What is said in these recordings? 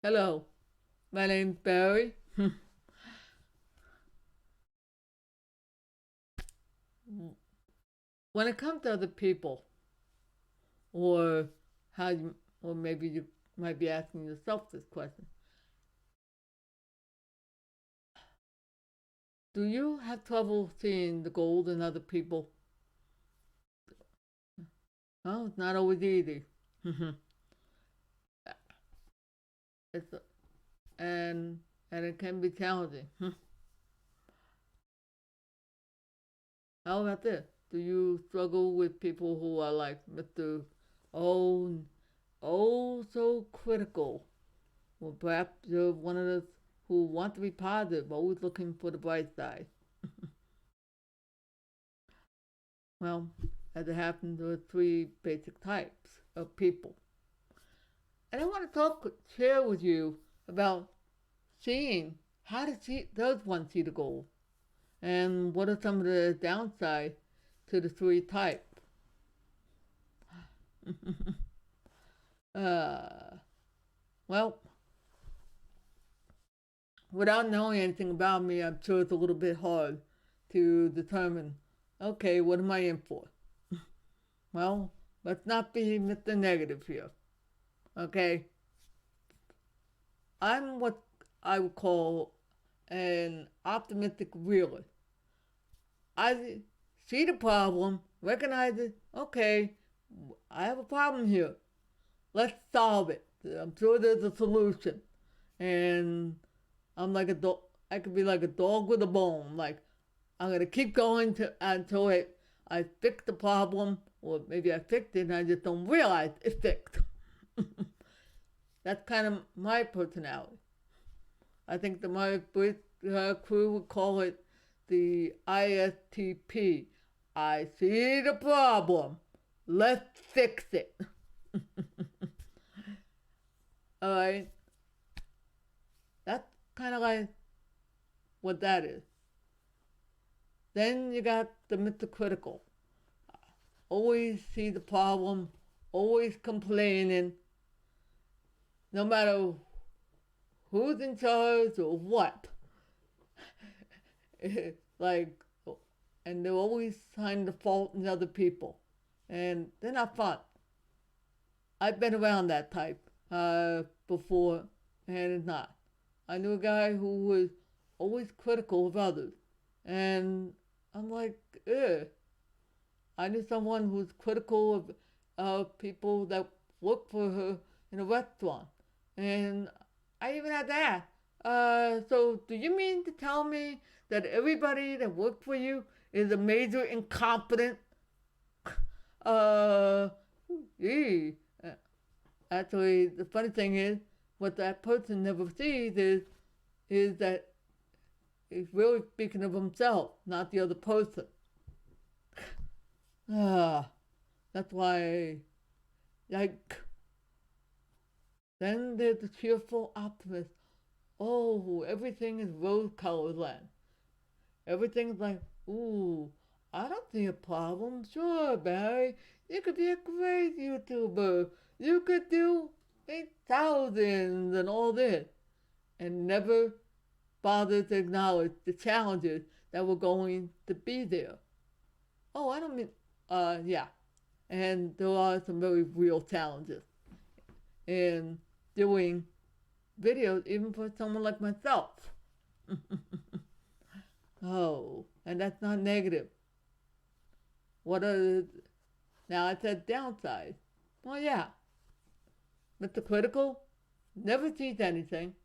Hello, my name's Barry. When it comes to other people, or how you, or maybe you might be asking yourself this question: do you have trouble seeing the gold in other people? No, it's not always easy. it's and and it can be challenging. How about this? Do you struggle with people who are like Mr. Oh, oh, so critical? Well, perhaps you're one of those who want to be positive, always looking for the bright side. Well, as it happens, there are three basic types of people. And I want to share with you about seeing how does one see the goal, and what are some of the downsides to the three types. uh, well, without knowing anything about me, I'm sure it's a little bit hard to determine, okay, what am I in for? Well, let's not be Mr. Negative here, okay? I'm what I would call an optimistic realist. I see the problem, recognize it, okay, I have a problem here. Let's solve it. I'm sure there's a solution. And I'm like a dog, I could be like a dog with a bone. Like, I'm going to keep going until I fix the problem, or maybe I fixed it and I just don't realize it's fixed. That's kind of my personality. I think that my crew would call it the ISTP. I see the problem. Let's fix it. All right. That's kind of like what that is. Then you got the Mr. Critical. Always see the problem, always complaining, no matter who's in charge or what. like, and they're always finding the fault in other people. And they're not fun. I've been around that type before, and it's not. I knew a guy who was always critical of others, and I'm like, ugh. I knew someone who was critical of people that worked for her in a restaurant, and I even had to ask. So do you mean to tell me that everybody that worked for you is a major incompetent? Uh, gee. Actually, the funny thing is, what that person never sees is that he's really speaking of himself, not the other person. Ah, that's why, like, then there's the cheerful optimist. Oh, everything is rose colored land. Everything's like, ooh, I don't see a problem. Sure, Barry, you could be a great YouTuber. You could do 8,000 and all this. And never bother to acknowledge the challenges that were going to be there. Oh, I don't mean, yeah. And there are some very real challenges in doing videos, even for someone like myself. Oh, and that's not negative. What are, now I said downside. Well, yeah, Mr. Critical never sees anything.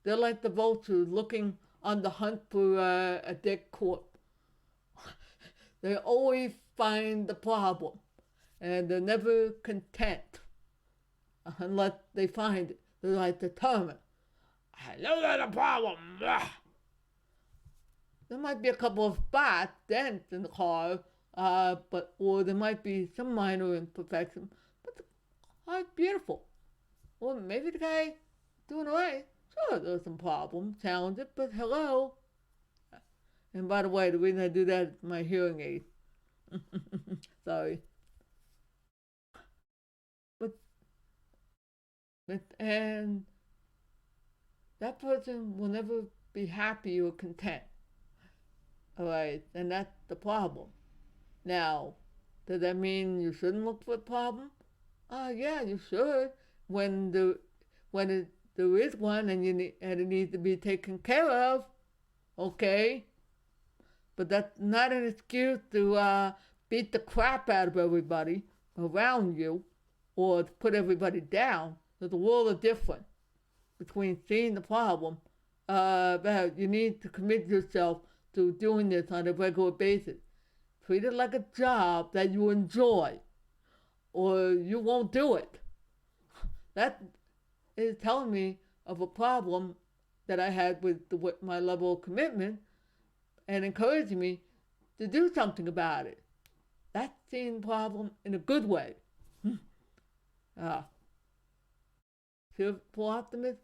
They're like the vultures looking on the hunt for a dead corpse. They always find the problem, and they're never content unless they find it. They're like determined. I know there's a problem. There might be a couple of spots, dents in the car, but or there might be some minor imperfection, but the car's beautiful. Or maybe the guy doing away. Sure, there's some problems, challenges, but hello. And by the way, the reason I do that is my hearing aid. Sorry. But and that person will never be happy or content. All right, and that's the problem. Now, does that mean you shouldn't look for a problem? Yeah, you should. When the when it, there is one and and it needs to be taken care of, okay. But that's not an excuse to beat the crap out of everybody around you, or to put everybody down. There's a world of difference between seeing the problem. That you need to commit yourself to doing this on a regular basis. Treat it like a job that you enjoy, or you won't do it. That is telling me of a problem that I had with my level of commitment, and encouraging me to do something about it. That's seeing the problem in a good way. uh, Cheerful optimist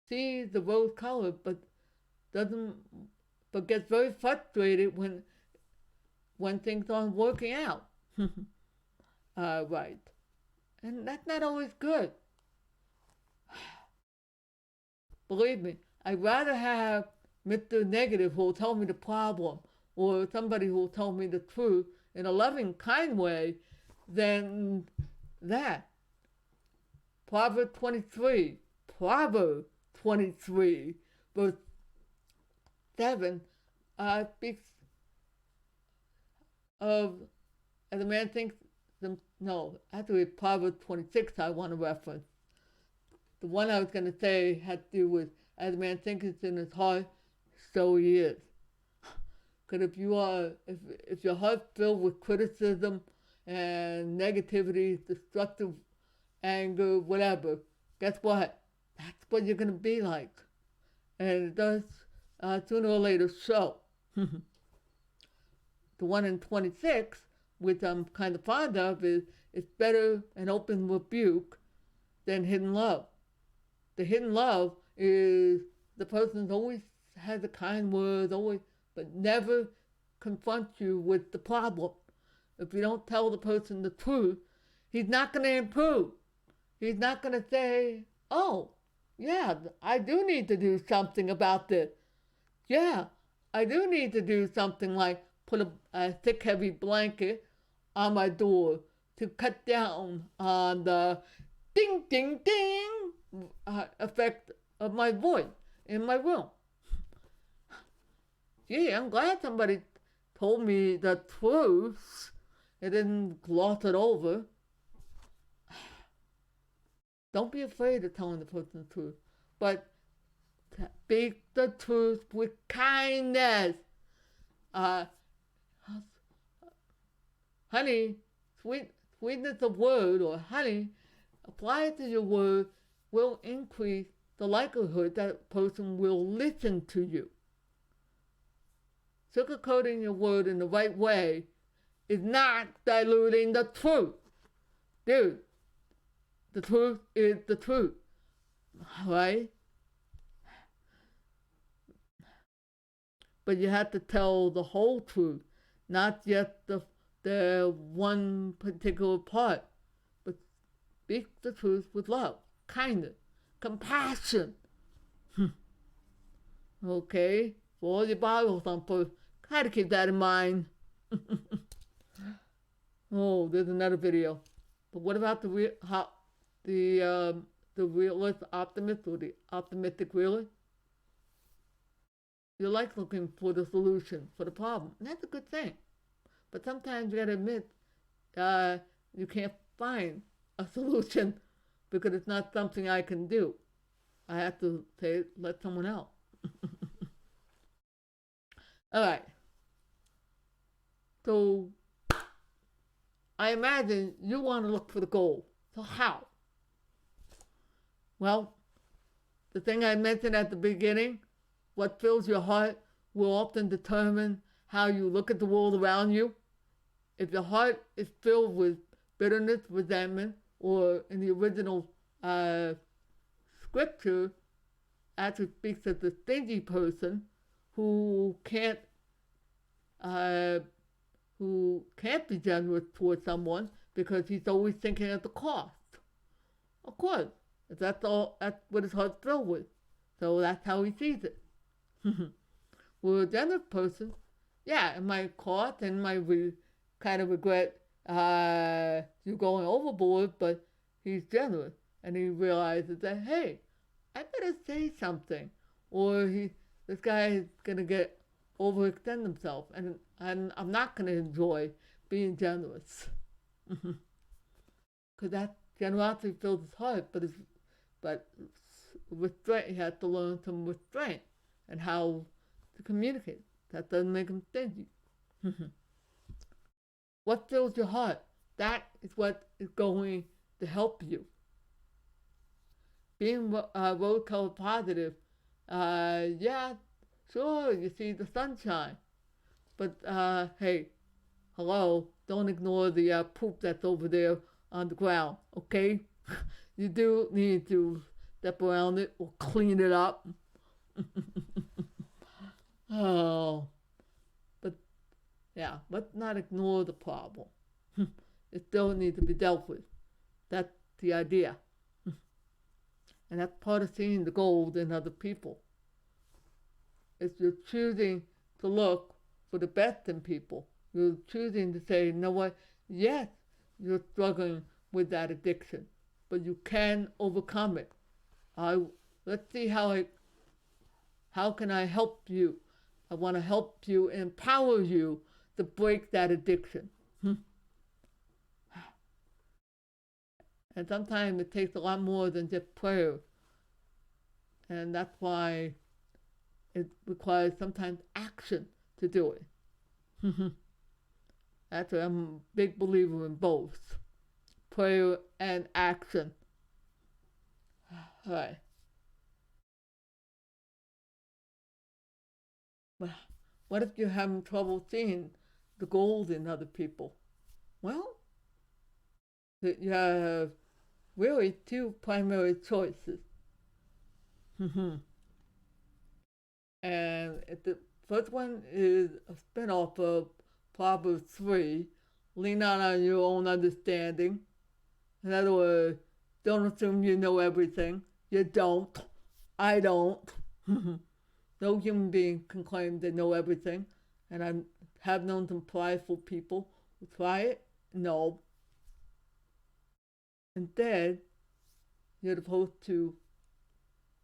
sees the rose color, doesn't, but gets very frustrated when things aren't working out. Right, and that's not always good. Believe me, I'd rather have Mr. Negative who will tell me the problem, or somebody who will tell me the truth in a loving, kind way, than that. Proverbs 23, verse 7, speaks of, as a man thinks, no, actually Proverbs 26 I want to reference. The one I was going to say had to do with, as a man thinketh in his heart, so he is. Because if your heart's filled with criticism and negativity, destructive anger, whatever, guess what? That's what you're going to be like. And it does sooner or later show. The one in 26, which I'm kind of fond of, is it's better an open rebuke than hidden love. The hidden love is the person always has a kind word, always, but never confronts you with the problem. If you don't tell the person the truth, he's not going to improve. He's not going to say, oh, yeah, I do need to do something about this. Yeah, I do need to do something like put a thick, heavy blanket on my door to cut down on the ding, ding, ding effect of my voice in my room. Gee, I'm glad somebody told me the truth. It didn't gloss it over. Don't be afraid of telling the person the truth, but speak the truth with kindness. Honey, sweetness of word, or honey, apply it to your word, will increase the likelihood that a person will listen to you. Sugarcoating your word in the right way is not diluting the truth. Dude, the truth is the truth. Right? But you have to tell the whole truth, not just the one particular part, but speak the truth with love, kindness, compassion. Okay? For all your Bible thumpers, try to keep that in mind. Oh, there's another video. But what about the realist optimist, or the optimistic realist? You like looking for the solution for the problem, and that's a good thing. But sometimes you gotta admit you can't find a solution because it's not something I can do. I have to say, let someone else. All right. So I imagine you want to look for the goal. So how? Well, the thing I mentioned at the beginning, what fills your heart will often determine how you look at the world around you. If your heart is filled with bitterness, resentment, or in the original scripture, actually speaks of the stingy person who can't be generous towards someone because he's always thinking of the cost. Of course, that's what his heart's filled with. So that's how he sees it. With a generous person, yeah, it might cost and might kind of regret you going overboard, but he's generous and he realizes that, hey, I better say something, or this guy is gonna get overextend himself, and I'm not gonna enjoy being generous, because that generosity fills his heart, but restraint. He has to learn some restraint and how to communicate. That doesn't make him stingy. What fills your heart? That is what is going to help you. Being rose color positive, yeah, sure, you see the sunshine, but hey, hello, don't ignore the poop that's over there on the ground, okay? You do need to step around it or clean it up. Oh, but yeah, let's not ignore the problem. It still needs to be dealt with. That's the idea. And that's part of seeing the gold in other people. It's you're choosing to look for the best in people. You're choosing to say, you know what? Yes, you're struggling with that addiction, but you can overcome it. I let's see how can I help you? I want to help you, empower you to break that addiction. And sometimes it takes a lot more than just prayer, and that's why it requires sometimes action to do it. That's why I'm a big believer in both prayer and action. All right. But what if you're having trouble seeing the gold in other people? Well, you have really two primary choices. And the first one is a spinoff of Proverbs 3, lean not on your own understanding. In other words, don't assume you know everything. You don't. I don't. No human being can claim they know everything. And I have known some prideful people who try it. No. Instead, you're supposed to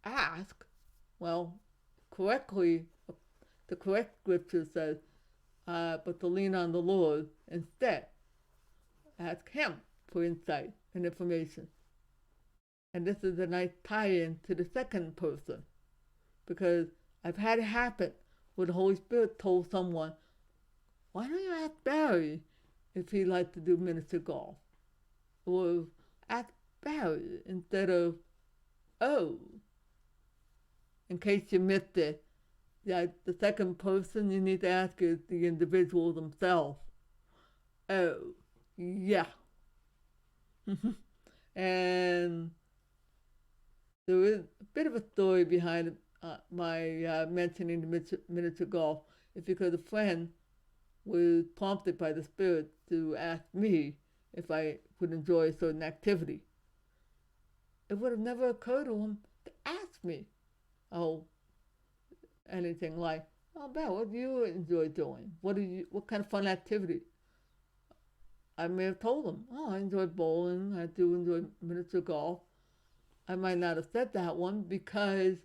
ask. Well, correctly, the correct scripture says, but to lean on the Lord instead. Ask Him for insight and information. And this is a nice tie in to the second person, because I've had it happen where the Holy Spirit told someone, why don't you ask Barry if he'd like to do minister golf? Or ask Barry instead of, oh, in case you missed it, yeah, the second person you need to ask is the individual themselves. Oh, yeah. And there is a bit of a story behind my mentioning the miniature golf. It's because a friend was prompted by the Spirit to ask me if I would enjoy a certain activity. It would have never occurred to him to ask me, oh, anything like, oh, Belle, what do you enjoy doing? What kind of fun activity? I may have told him, oh, I enjoy bowling. I do enjoy miniature golf. I might not have said that one because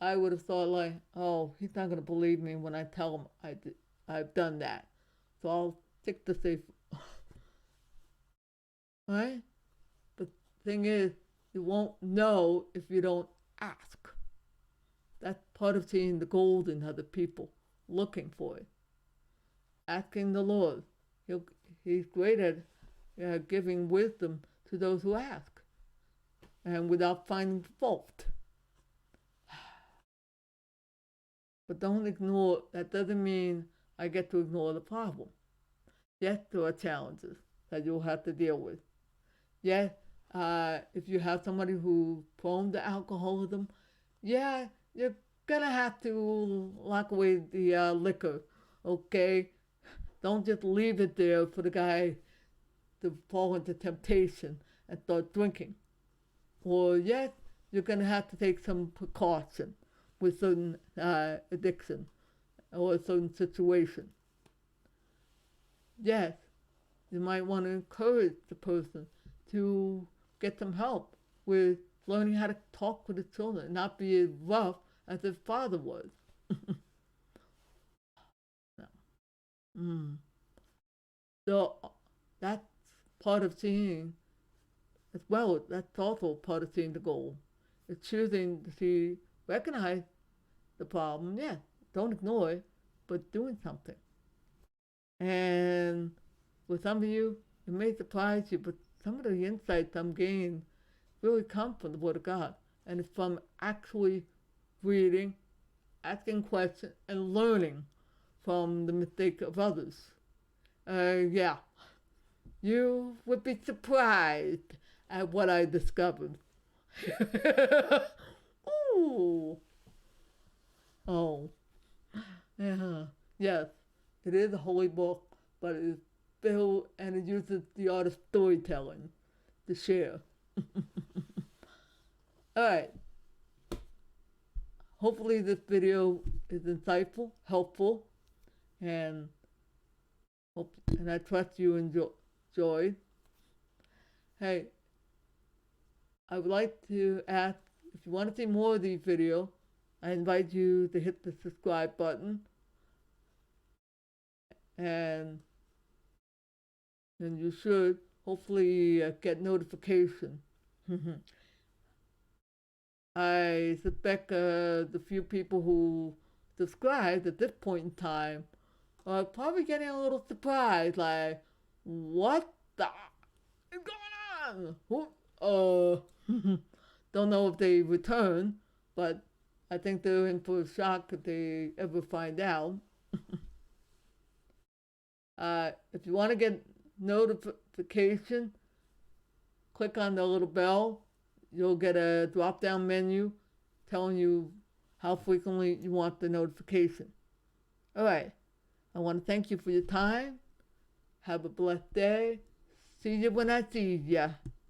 I would have thought like, oh, he's not going to believe me when I tell him I've done that. So I'll stick to safe. Right? But the thing is, you won't know if you don't ask. That's part of seeing the gold in other people, looking for it. Asking the Lord. He's great at giving wisdom to those who ask, and without finding fault. But don't ignore, that doesn't mean I get to ignore the problem. Yes, there are challenges that you'll have to deal with. Yes, if you have somebody who's prone to alcoholism, yeah, you're gonna have to lock away the liquor, okay? Don't just leave it there for the guy to fall into temptation and start drinking. Or yes, you're going to have to take some precaution with certain addiction or a certain situation. Yes, you might want to encourage the person to get some help with learning how to talk with the children, not be as rough as his father was. No. So that's part of seeing as well. That's also part of seeing the goal. It's choosing to see, recognize the problem, yeah, don't ignore it, but doing something. And with some of you, it may surprise you, but some of the insights I'm gaining really come from the Word of God. And it's from actually reading, asking questions, and learning from the mistake of others. Yeah, you would be surprised at what I discovered. Ooh. Oh. Yeah. Yes. It is a holy book, but it is filled and it uses the art of storytelling to share. All right. Hopefully this video is insightful, helpful, and I trust you enjoyed. Hey, I would like to ask if you want to see more of these videos, I invite you to hit the subscribe button, and then you should hopefully get notification. I suspect the few people who subscribed at this point in time are probably getting a little surprised, like, what the is going on? Don't know if they return, but I think they're in for a shock if they ever find out. If you want to get notification, click on the little bell. You'll get a drop-down menu telling you how frequently you want the notification. All right. I want to thank you for your time. Have a blessed day. See you when I see ya.